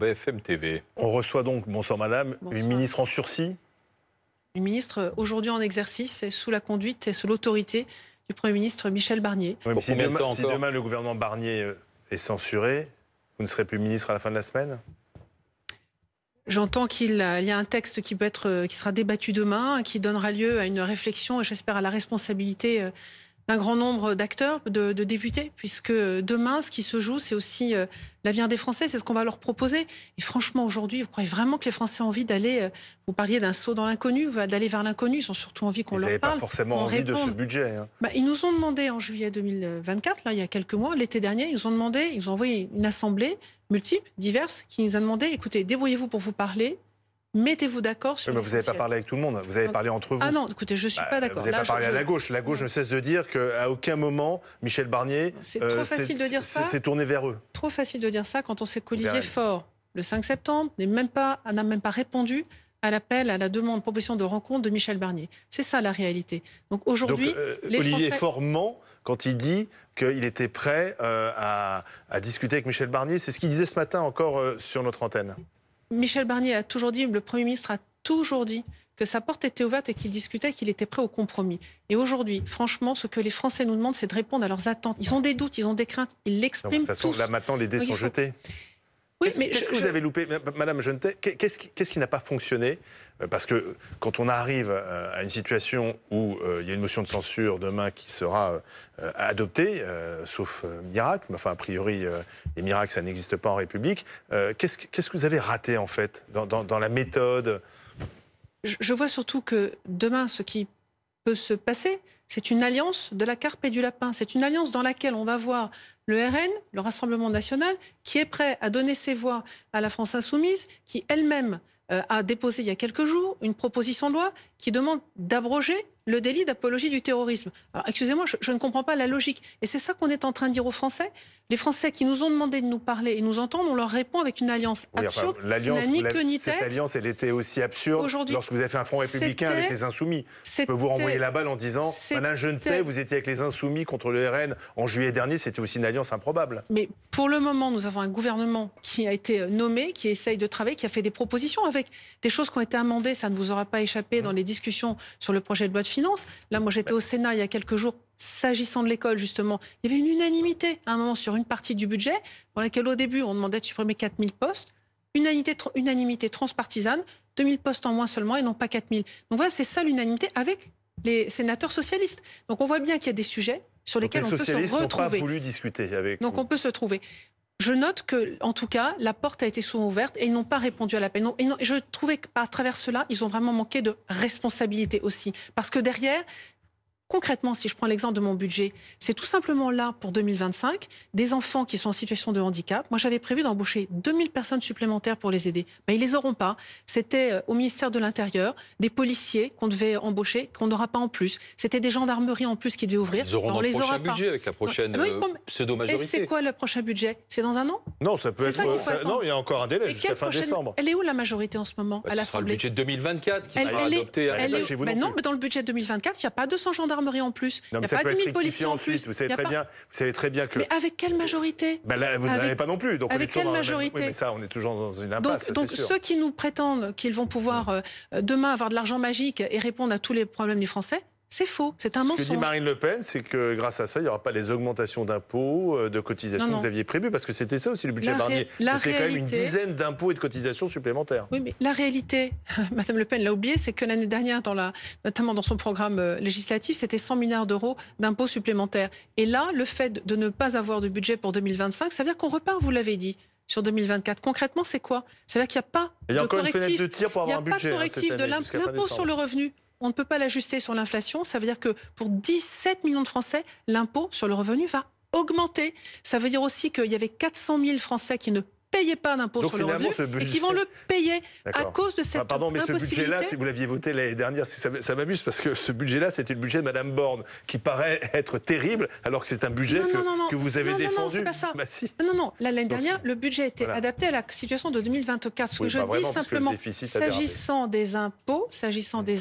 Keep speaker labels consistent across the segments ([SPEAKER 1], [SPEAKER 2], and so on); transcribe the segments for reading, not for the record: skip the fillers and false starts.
[SPEAKER 1] BFM TV.
[SPEAKER 2] On reçoit donc, bonsoir madame,
[SPEAKER 3] Bonsoir.
[SPEAKER 2] une ministre en sursis.
[SPEAKER 3] Une ministre aujourd'hui en exercice et sous la conduite et sous l'autorité du Premier ministre Michel Barnier.
[SPEAKER 2] Oui, mais si
[SPEAKER 1] combien de temps
[SPEAKER 2] si
[SPEAKER 1] encore
[SPEAKER 2] demain le gouvernement Barnier est censuré, vous ne serez plus ministre à la fin de la semaine?
[SPEAKER 3] J'entends qu'il y a un texte qui sera débattu demain, qui donnera lieu à une réflexion et j'espère à la responsabilité d'un grand nombre d'acteurs, de députés, puisque demain, ce qui se joue, c'est aussi l'avenir des Français, c'est ce qu'on va leur proposer. Et franchement, aujourd'hui, vous croyez vraiment que les Français ont envie d'aller, vous parliez d'un saut dans l'inconnu, d'aller vers l'inconnu, ils ont surtout envie qu'on leur parle.
[SPEAKER 2] Ils n'avaient pas forcément envie de ce budget. Hein.
[SPEAKER 3] Ils nous ont demandé en juillet 2024, là, il y a quelques mois, l'été dernier, ils ont envoyé une assemblée multiple, diverse, qui nous a demandé, écoutez, débrouillez-vous pour vous parler, mettez-vous d'accord sur
[SPEAKER 2] mais vous n'avez pas parlé avec tout le monde, vous avez parlé entre vous.
[SPEAKER 3] Ah non, écoutez, je ne suis pas d'accord.
[SPEAKER 2] Vous n'avez pas parlé à la gauche. La gauche ne cesse de dire qu'à aucun moment, Michel Barnier
[SPEAKER 3] c'est trop facile de dire ça.
[SPEAKER 2] s'est tourné vers eux.
[SPEAKER 3] Trop facile de dire ça quand on sait qu'Olivier Faure, le 5 septembre, n'a même pas répondu à l'appel, à la demande, proposition de rencontre de Michel Barnier. C'est ça la réalité. Donc aujourd'hui,
[SPEAKER 2] Olivier
[SPEAKER 3] Français...
[SPEAKER 2] Faure ment quand il dit qu'il était prêt à discuter avec Michel Barnier. C'est ce qu'il disait ce matin encore sur notre antenne.
[SPEAKER 3] Michel Barnier a toujours dit, le Premier ministre a toujours dit que sa porte était ouverte et qu'il discutait, qu'il était prêt au compromis. Et aujourd'hui, franchement, ce que les Français nous demandent, c'est de répondre à leurs attentes. Ils ont des doutes, ils ont des craintes, ils l'expriment tous.
[SPEAKER 2] De toute façon, là maintenant, les dés sont jetés.
[SPEAKER 3] Oui,
[SPEAKER 2] qu'est-ce que vous avez loupé, Madame Genetet? Qu'est-ce qui n'a pas fonctionné? Parce que quand on arrive à une situation où il y a une motion de censure demain qui sera adoptée, sauf miracle, mais enfin a priori les miracles ça n'existe pas en République, qu'est-ce que vous avez raté en fait dans la méthode?
[SPEAKER 3] Je vois surtout que demain, ce qui peut se passer, c'est une alliance de la carpe et du lapin. C'est une alliance dans laquelle on va voir le RN, le Rassemblement national, qui est prêt à donner ses voix à la France insoumise, qui elle-même a déposé il y a quelques jours une proposition de loi qui demande d'abroger le délit d'apologie du terrorisme. Alors, excusez-moi, je ne comprends pas la logique. Et c'est ça qu'on est en train de dire aux Français. Les Français qui nous ont demandé de nous parler et nous entendre, on leur répond avec une alliance absurde, qui n'a ni queue ni tête.
[SPEAKER 2] Cette alliance, elle était aussi absurde lorsque vous avez fait un front républicain avec les Insoumis. Je peux vous renvoyer la balle en disant, Madame Genetet, vous étiez avec les Insoumis contre le RN en juillet dernier, c'était aussi une alliance improbable.
[SPEAKER 3] Mais pour le moment, nous avons un gouvernement qui a été nommé, qui essaye de travailler, qui a fait des propositions avec des choses qui ont été amendées, ça ne vous aura pas échappé dans les discussions sur le projet de loi de finances. Là, moi, j'étais au Sénat il y a quelques jours, s'agissant de l'école, justement. Il y avait une unanimité, à un moment, sur une partie du budget, dans laquelle, au début, on demandait de supprimer 4000 postes. Unanimité transpartisane, 2000 postes en moins seulement, et non pas 4000. Donc voilà, c'est ça l'unanimité avec les sénateurs socialistes. Donc on voit bien qu'il y a des sujets sur lesquels on peut se retrouver.
[SPEAKER 2] Les socialistes n'ont pas voulu discuter avec
[SPEAKER 3] Donc on peut se trouver. Je note que, en tout cas, la porte a été souvent ouverte et ils n'ont pas répondu à l'appel. Et je trouvais qu'à travers cela, ils ont vraiment manqué de responsabilité aussi. Parce que derrière, concrètement, si je prends l'exemple de mon budget, c'est tout simplement là, pour 2025, des enfants qui sont en situation de handicap. Moi, j'avais prévu d'embaucher 2000 personnes supplémentaires pour les aider. Ils ne les auront pas. C'était au ministère de l'Intérieur, des policiers qu'on devait embaucher, qu'on n'aura pas en plus. C'était des gendarmeries en plus qui devaient ouvrir.
[SPEAKER 1] Ils auront dans le prochain budget avec la prochaine pseudo-majorité.
[SPEAKER 3] Et c'est quoi le prochain budget? C'est dans un an?
[SPEAKER 2] Non, ça peut être... Non, il y a encore un délai jusqu'à fin décembre.
[SPEAKER 3] Elle est où la majorité en ce moment à l'Assemblée?
[SPEAKER 1] Ce sera le budget de 2024 qui sera adopté.
[SPEAKER 3] Non, mais dans le budget 2024, il n'y a pas 200 gendarmeries en plus.
[SPEAKER 2] Non,
[SPEAKER 3] il n'y a pas 10 000 policiers en plus.
[SPEAKER 2] Vous savez très bien que...
[SPEAKER 3] Mais avec quelle majorité?
[SPEAKER 2] Là, vous n'en avez pas non plus. Donc
[SPEAKER 3] avec quelle majorité?
[SPEAKER 2] Oui, mais ça, on est toujours dans une impasse.
[SPEAKER 3] Donc ceux qui nous prétendent qu'ils vont pouvoir demain avoir de l'argent magique et répondre à tous les problèmes du Français, c'est faux, c'est un mensonge.
[SPEAKER 2] Ce que dit Marine Le Pen, c'est que grâce à ça, il n'y aura pas les augmentations d'impôts, de cotisations que vous aviez prévues, parce que c'était ça aussi le budget Barnier. C'était quand même une dizaine d'impôts et de cotisations supplémentaires.
[SPEAKER 3] Oui, mais la réalité, Madame Le Pen l'a oublié, c'est que l'année dernière, notamment dans son programme législatif, c'était 100 milliards d'euros d'impôts supplémentaires. Et là, le fait de ne pas avoir de budget pour 2025, ça veut dire qu'on repart, vous l'avez dit, sur 2024. Concrètement, c'est quoi? Ça veut dire qu'il n'y a pas de correctif.
[SPEAKER 2] Il y a encore une fenêtre de tir pour avoir un budget.
[SPEAKER 3] Il n'y a pas de correctif de l'impôt sur le revenu. On ne peut pas l'ajuster sur l'inflation. Ça veut dire que pour 17 millions de Français, l'impôt sur le revenu va augmenter. Ça veut dire aussi qu'il y avait 400 000 Français qui ne payaient pas d'impôt sur le revenu et qui vont le payer à cause de cette
[SPEAKER 2] Pardon, mais
[SPEAKER 3] impossibilité.
[SPEAKER 2] ce budget-là, si vous l'aviez voté l'année dernière, ça m'amuse parce que ce budget-là, c'était le budget de Madame Borne, qui paraît être terrible, alors que c'est un budget que vous avez défendu.
[SPEAKER 3] Non, c'est pas ça.
[SPEAKER 2] Bah, si.
[SPEAKER 3] Non, l'année dernière, le budget était adapté à la situation de 2024. Ce que je dis simplement, s'agissant des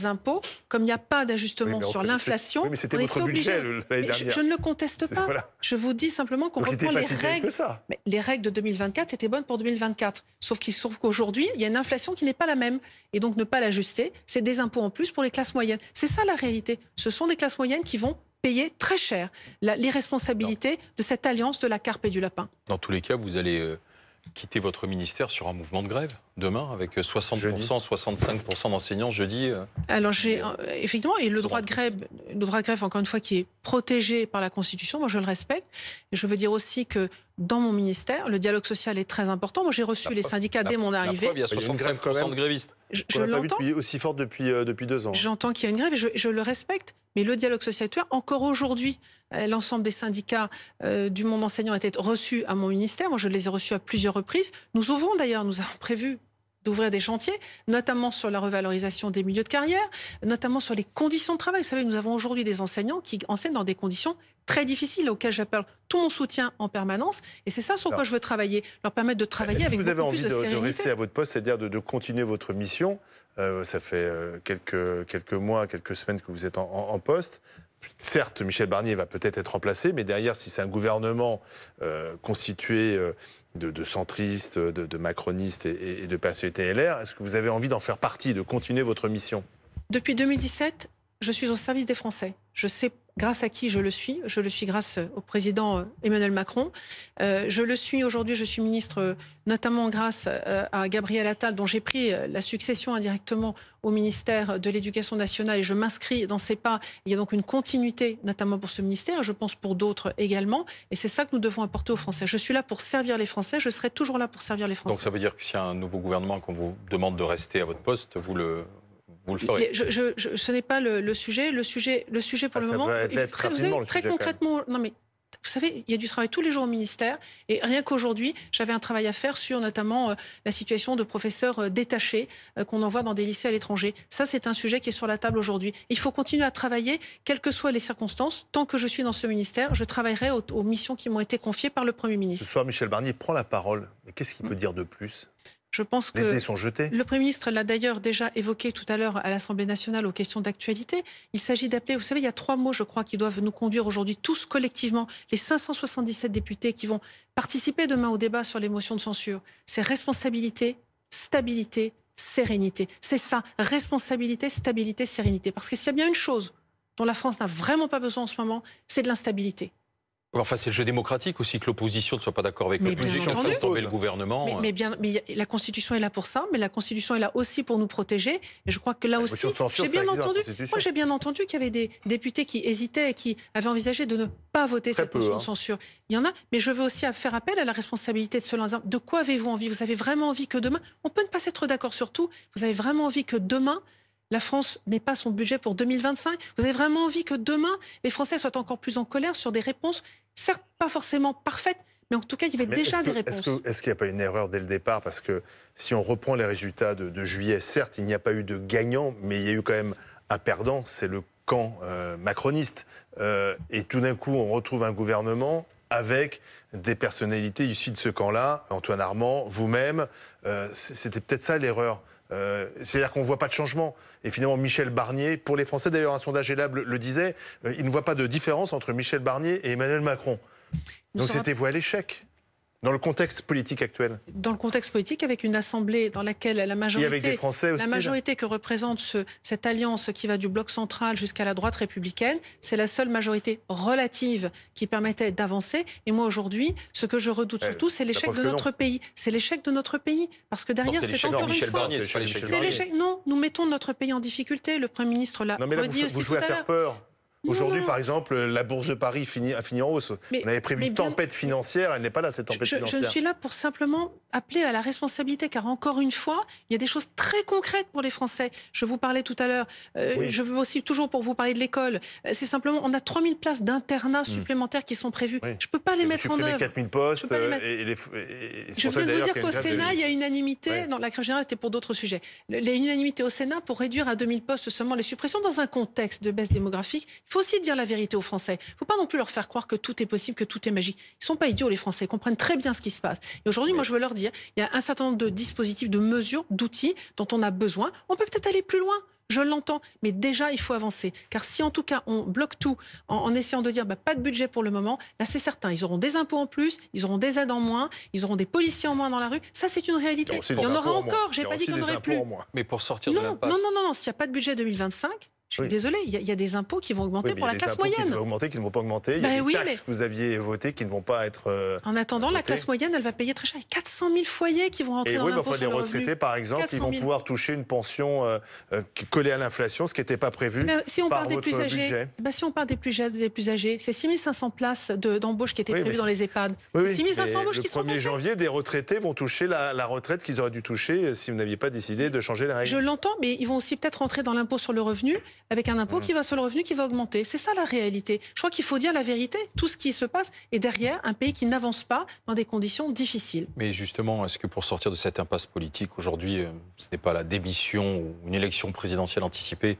[SPEAKER 3] impôts, comme il n'y a pas d'ajustement sur l'inflation,
[SPEAKER 2] mais c'était votre budget l'année dernière.
[SPEAKER 3] Je ne le conteste pas. Je vous dis simplement qu'on reprend les règles. Mais les règles de 2024 étaient bonnes pour 2024. Sauf qu'il se trouve qu'aujourd'hui, il y a une inflation qui n'est pas la même. Et donc, ne pas l'ajuster, c'est des impôts en plus pour les classes moyennes. C'est ça la réalité. Ce sont des classes moyennes qui vont payer très cher l'irresponsabilité de cette alliance de la carpe et du lapin.
[SPEAKER 1] Dans tous les cas, vous allez quitter votre ministère sur un mouvement de grève demain, avec 60%, 65% d'enseignants jeudi.
[SPEAKER 3] Alors effectivement, et le droit de grève, encore une fois, qui est protégé par la Constitution, moi je le respecte. Et je veux dire aussi que dans mon ministère, le dialogue social est très important. Moi j'ai reçu les syndicats dès mon arrivée.
[SPEAKER 1] La preuve, il y a 65% de grévistes.
[SPEAKER 3] Je l'entends.
[SPEAKER 2] Aussi forte depuis 2 ans.
[SPEAKER 3] J'entends qu'il y a une grève et je le respecte. Mais le dialogue social actuel, encore aujourd'hui, l'ensemble des syndicats du monde enseignant étaient reçus à mon ministère. Moi, je les ai reçus à plusieurs reprises. Nous avons prévu d'ouvrir des chantiers, notamment sur la revalorisation des milieux de carrière, notamment sur les conditions de travail. Vous savez, nous avons aujourd'hui des enseignants qui enseignent dans des conditions très difficiles, auxquelles j'appelle tout mon soutien en permanence. Et c'est ça sur quoi je veux travailler, leur permettre de travailler avec beaucoup plus de sérénité.
[SPEAKER 2] Vous avez envie de rester à votre poste, c'est-à-dire de continuer votre mission. Ça fait quelques mois, quelques semaines que vous êtes en poste. Certes, Michel Barnier va peut-être être remplacé, mais derrière, si c'est un gouvernement constitué de centristes, de macronistes et de personnalités LR, est-ce que vous avez envie d'en faire partie, de continuer votre mission?
[SPEAKER 3] Depuis 2017, je suis au service des Français. Je sais grâce à qui je le suis. Je le suis grâce au président Emmanuel Macron. Je le suis aujourd'hui, je suis ministre notamment grâce à Gabriel Attal, dont j'ai pris la succession indirectement au ministère de l'Éducation nationale et je m'inscris dans ses pas. Il y a donc une continuité, notamment pour ce ministère, je pense pour d'autres également. Et c'est ça que nous devons apporter aux Français. Je suis là pour servir les Français, je serai toujours là pour servir les Français.
[SPEAKER 1] Donc ça veut dire que s'il y a un nouveau gouvernement qu'on vous demande de rester à votre poste, vous le ferez.
[SPEAKER 3] Ce n'est pas le sujet. Le sujet pour le moment. Vous savez, très concrètement, non mais vous savez, il y a du travail tous les jours au ministère. Et rien qu'aujourd'hui, j'avais un travail à faire sur notamment la situation de professeurs détachés qu'on envoie dans des lycées à l'étranger. Ça, c'est un sujet qui est sur la table aujourd'hui. Il faut continuer à travailler, quelles que soient les circonstances. Tant que je suis dans ce ministère, je travaillerai aux missions qui m'ont été confiées par le Premier ministre.
[SPEAKER 2] Ce soir, Michel Barnier prend la parole. Mais qu'est-ce qu'il peut dire de plus?
[SPEAKER 3] Je pense que
[SPEAKER 2] les dés sont jetés.
[SPEAKER 3] Le Premier ministre l'a d'ailleurs déjà évoqué tout à l'heure à l'Assemblée nationale aux questions d'actualité. Il s'agit d'appeler, vous savez, il y a 3 mots, je crois, qui doivent nous conduire aujourd'hui tous collectivement, les 577 députés qui vont participer demain au débat sur les motions de censure. C'est responsabilité, stabilité, sérénité. C'est ça, responsabilité, stabilité, sérénité. Parce que s'il y a bien une chose dont la France n'a vraiment pas besoin en ce moment, c'est de l'instabilité.
[SPEAKER 1] Enfin, c'est le jeu démocratique aussi que l'opposition ne soit pas d'accord avec l'opposition, fasse tomber le gouvernement.
[SPEAKER 3] Mais la Constitution est là pour ça, mais la Constitution est là aussi pour nous protéger. Et je crois que là aussi, j'ai bien entendu qu'il y avait des députés qui hésitaient et qui avaient envisagé de ne pas voter cette motion de censure. Il y en a, mais je veux aussi faire appel à la responsabilité de ceux-là. De quoi avez-vous envie? Vous avez vraiment envie que demain, on peut ne pas s'être d'accord sur tout, vous avez vraiment envie que demain, la France n'ait pas son budget pour 2025. Vous avez vraiment envie que demain, les Français soient encore plus en colère sur des réponses, certes pas forcément parfaites, mais en tout cas, il y avait déjà des réponses.
[SPEAKER 2] Est-ce qu'il n'y a pas une erreur dès le départ? Parce que si on reprend les résultats de juillet, certes, il n'y a pas eu de gagnant, mais il y a eu quand même un perdant, c'est le camp macroniste. Et tout d'un coup, on retrouve un gouvernement avec des personnalités issues de ce camp-là, Antoine Armand, vous-même. C'était peut-être ça l'erreur. C'est-à-dire qu'on ne voit pas de changement. Et finalement, Michel Barnier, pour les Français, d'ailleurs, un sondage Elab le disait, il ne voit pas de différence entre Michel Barnier et Emmanuel Macron. Donc c'était voué à l'échec. Dans le contexte politique actuel.
[SPEAKER 3] Dans le contexte politique, avec une assemblée dans laquelle la majorité,
[SPEAKER 2] et avec des Français
[SPEAKER 3] la majorité que représente cette alliance qui va du bloc central jusqu'à la droite républicaine, c'est la seule majorité relative qui permettait d'avancer. Et moi aujourd'hui, ce que je redoute surtout, c'est l'échec de notre pays. C'est l'échec de notre pays, parce que derrière, c'est encore une fois, c'est l'échec. Non, nous mettons notre pays en difficulté. Le Premier ministre l'a redit aussi tout à l'heure.
[SPEAKER 2] Vous jouez à faire peur. Aujourd'hui, par exemple, la bourse de Paris a fini en hausse. On avait prévu une tempête financière, elle n'est pas là, cette tempête financière.
[SPEAKER 3] Je suis là pour simplement appeler à la responsabilité, car encore une fois, il y a des choses très concrètes pour les Français. Je vous parlais tout à l'heure, je veux aussi toujours pour vous parler de l'école. C'est simplement, on a 3000 places d'internat supplémentaires qui sont prévues. Je ne peux pas les mettre en œuvre.
[SPEAKER 2] 4000 postes.
[SPEAKER 3] Je viens de vous dire qu'au Sénat, il y a unanimité. Non, la grève générale, c'était pour d'autres sujets. Il y a une unanimité au Sénat pour réduire à 2000 postes seulement les suppressions dans un contexte de baisse démographique. Il faut aussi dire la vérité aux Français. Il ne faut pas non plus leur faire croire que tout est possible, que tout est magique. Ils ne sont pas idiots, les Français. Ils comprennent très bien ce qui se passe. Et aujourd'hui, moi, je veux leur dire, il y a un certain nombre de dispositifs, de mesures, d'outils dont on a besoin. On peut peut-être aller plus loin. Je l'entends, mais déjà, il faut avancer. Car si en tout cas, on bloque tout en essayant de dire pas de budget pour le moment, là, c'est certain. Ils auront des impôts en plus, ils auront des aides en moins, ils auront des policiers en moins dans la rue. Ça, c'est une réalité. Il y en aura encore. J'ai pas dit qu'il n'y en aurait plus.
[SPEAKER 1] Mais pour sortir de l'impasse...
[SPEAKER 3] Non. S'il n'y a pas de budget 2025... Je suis désolée, il y a des impôts qui vont augmenter pour la classe moyenne.
[SPEAKER 2] Qui vont augmenter, qui ne vont pas augmenter. Il y a des taxes que vous aviez votées qui ne vont pas être
[SPEAKER 3] en attendant, la classe moyenne, elle va payer très cher. Il y a 400 000 foyers qui vont rentrer dans l'impôt sur le revenu.
[SPEAKER 2] Les retraités, par exemple, ils vont pouvoir toucher une pension collée à l'inflation, ce qui n'était pas prévu par votre budget.
[SPEAKER 3] Si on parle des plus âgés, c'est 6 500 places d'embauche qui étaient prévues dans les EHPAD.
[SPEAKER 2] Oui,
[SPEAKER 3] 6 500 embauches qui sont
[SPEAKER 2] le 1er janvier, des retraités vont toucher la retraite qu'ils auraient dû toucher si vous n'aviez pas décidé de changer les règles.
[SPEAKER 3] Je l'entends, mais ils vont aussi peut-être rentrer dans l'impôt sur le revenu avec un impôt qui va sur le revenu qui va augmenter. C'est ça la réalité. Je crois qu'il faut dire la vérité. Tout ce qui se passe est derrière un pays qui n'avance pas dans des conditions difficiles.
[SPEAKER 1] Mais justement, est-ce que pour sortir de cette impasse politique, aujourd'hui, ce n'est pas la démission ou une élection présidentielle anticipée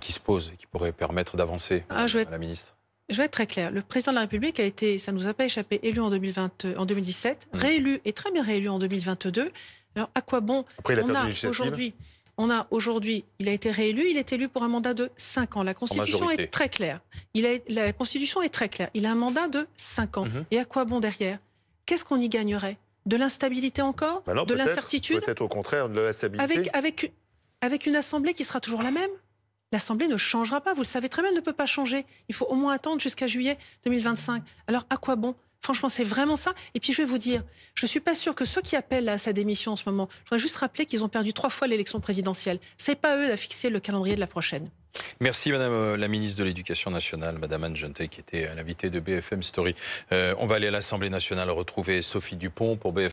[SPEAKER 1] qui se pose et qui pourrait permettre d'avancer, à la ministre?
[SPEAKER 3] Je vais être très clair. Le président de la République a été, ça ne nous a pas échappé, élu en 2017, réélu et très bien réélu en 2022. Alors à quoi bon?
[SPEAKER 2] Après, il a perdu législative.
[SPEAKER 3] Aujourd'hui, il a été réélu, il est élu pour un mandat de 5 ans. La Constitution est très claire. La Constitution est très claire. Il a un mandat de 5 ans. Et à quoi bon derrière? Qu'est-ce qu'on y gagnerait? De l'instabilité encore? De l'incertitude?
[SPEAKER 2] Peut-être au contraire de la stabilité.
[SPEAKER 3] Avec une assemblée qui sera toujours la même? L'Assemblée ne changera pas. Vous le savez très bien, elle ne peut pas changer. Il faut au moins attendre jusqu'à juillet 2025. Alors à quoi bon? Franchement, c'est vraiment ça. Et puis, je vais vous dire, je ne suis pas sûre que ceux qui appellent à sa démission en ce moment, je voudrais juste rappeler qu'ils ont perdu 3 fois l'élection présidentielle. Ce n'est pas eux à fixer le calendrier de la prochaine.
[SPEAKER 1] Merci Madame la ministre de l'Éducation nationale, Madame Anne Genetet, qui était l'invitée de BFM Story. On va aller à l'Assemblée nationale retrouver Sophie Dupont pour BFM.